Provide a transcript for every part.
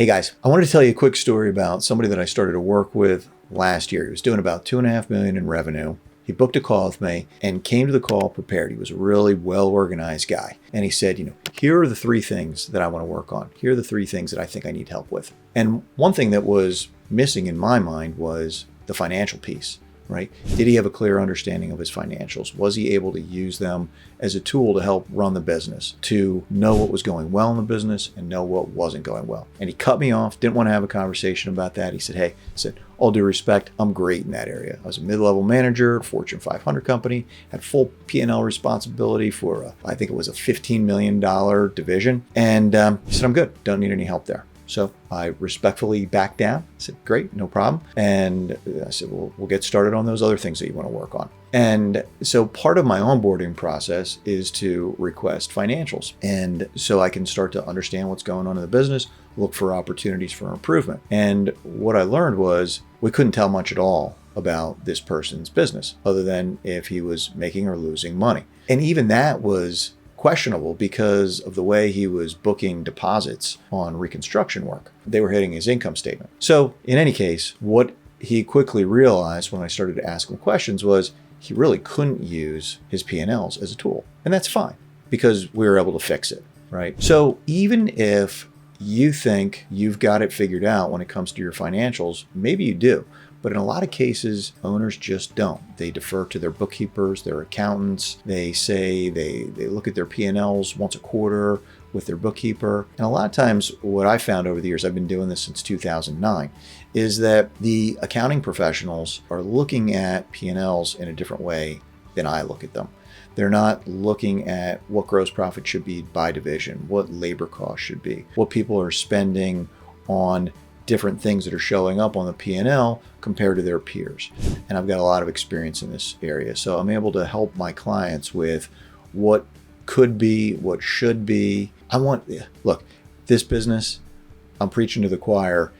Hey guys, I wanted to tell you a quick story about somebody that I started to work with last year. He was doing about $2.5 million in revenue. He booked a call with me and came to the call prepared. He was a really well-organized guy. And he said, here are the 3 things that I want to work on. Here are the 3 things that I think I need help with. And one thing that was missing in my mind was the financial piece. Right? Did he have a clear understanding of his financials? Was he able to use them as a tool to help run the business, to know what was going well in the business and know what wasn't going well? And he cut me off, didn't want to have a conversation about that. He said, all due respect, I'm great in that area. I was a mid-level manager, Fortune 500 company, had full P&L responsibility for, I think it was a $15 million division. And he said, I'm good, don't need any help there. So I respectfully backed down. I said, great, no problem. And I said, well, we'll get started on those other things that you want to work on. And so part of my onboarding process is to request financials. And so I can start to understand what's going on in the business, look for opportunities for improvement. And what I learned was we couldn't tell much at all about this person's business other than if he was making or losing money. And even that was questionable because of the way he was booking deposits on reconstruction work. They were hitting his income statement. So in any case, what he quickly realized when I started to ask him questions was he really couldn't use his P&Ls as a tool. And that's fine because we were able to fix it, right? So even if you think you've got it figured out when it comes to your financials, maybe you do. But in a lot of cases, owners just don't. They defer to their bookkeepers, their accountants. They say they look at their P&Ls once a quarter with their bookkeeper. And a lot of times what I found over the years, I've been doing this since 2009, is that the accounting professionals are looking at P&Ls in a different way than I look at them. They're not looking at what gross profit should be by division, what labor costs should be, what people are spending on different things that are showing up on the P&L compared to their peers. And I've got a lot of experience in this area. So I'm able to help my clients with what could be, what should be. Look, this business, I'm preaching to the choir,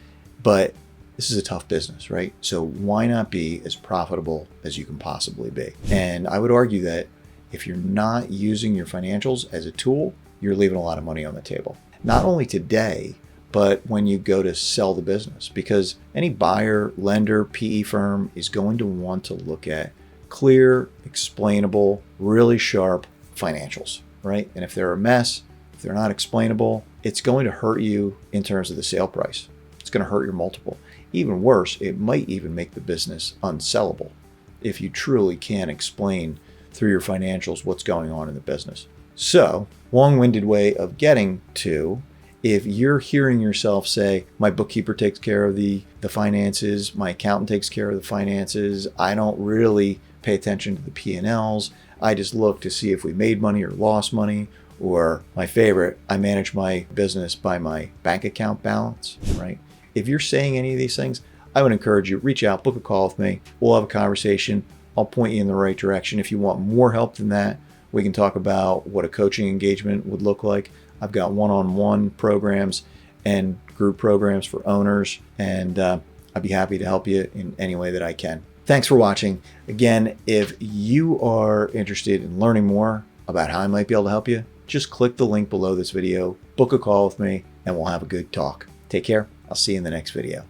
but this is a tough business, right? So why not be as profitable as you can possibly be? And I would argue that if you're not using your financials as a tool, you're leaving a lot of money on the table. Not only today, but when you go to sell the business, because any buyer, lender, PE firm is going to want to look at clear, explainable, really sharp financials, right? And if they're a mess, if they're not explainable, it's going to hurt you in terms of the sale price. It's going to hurt your multiple. Even worse, it might even make the business unsellable if you truly can't explain through your financials what's going on in the business. So, long-winded way of getting to, if you're hearing yourself say, my bookkeeper takes care of the finances, my accountant takes care of the finances, I don't really pay attention to the P&Ls, I just look to see if we made money or lost money, or my favorite, I manage my business by my bank account balance, right? If you're saying any of these things, I would encourage you, reach out, book a call with me, we'll have a conversation, I'll point you in the right direction. If you want more help than that, we can talk about what a coaching engagement would look like. I've got one-on-one programs and group programs for owners, and I'd be happy to help you in any way that I can. Thanks for watching. Again, if you are interested in learning more about how I might be able to help you, just click the link below this video, book a call with me, and we'll have a good talk. Take care. I'll see you in the next video.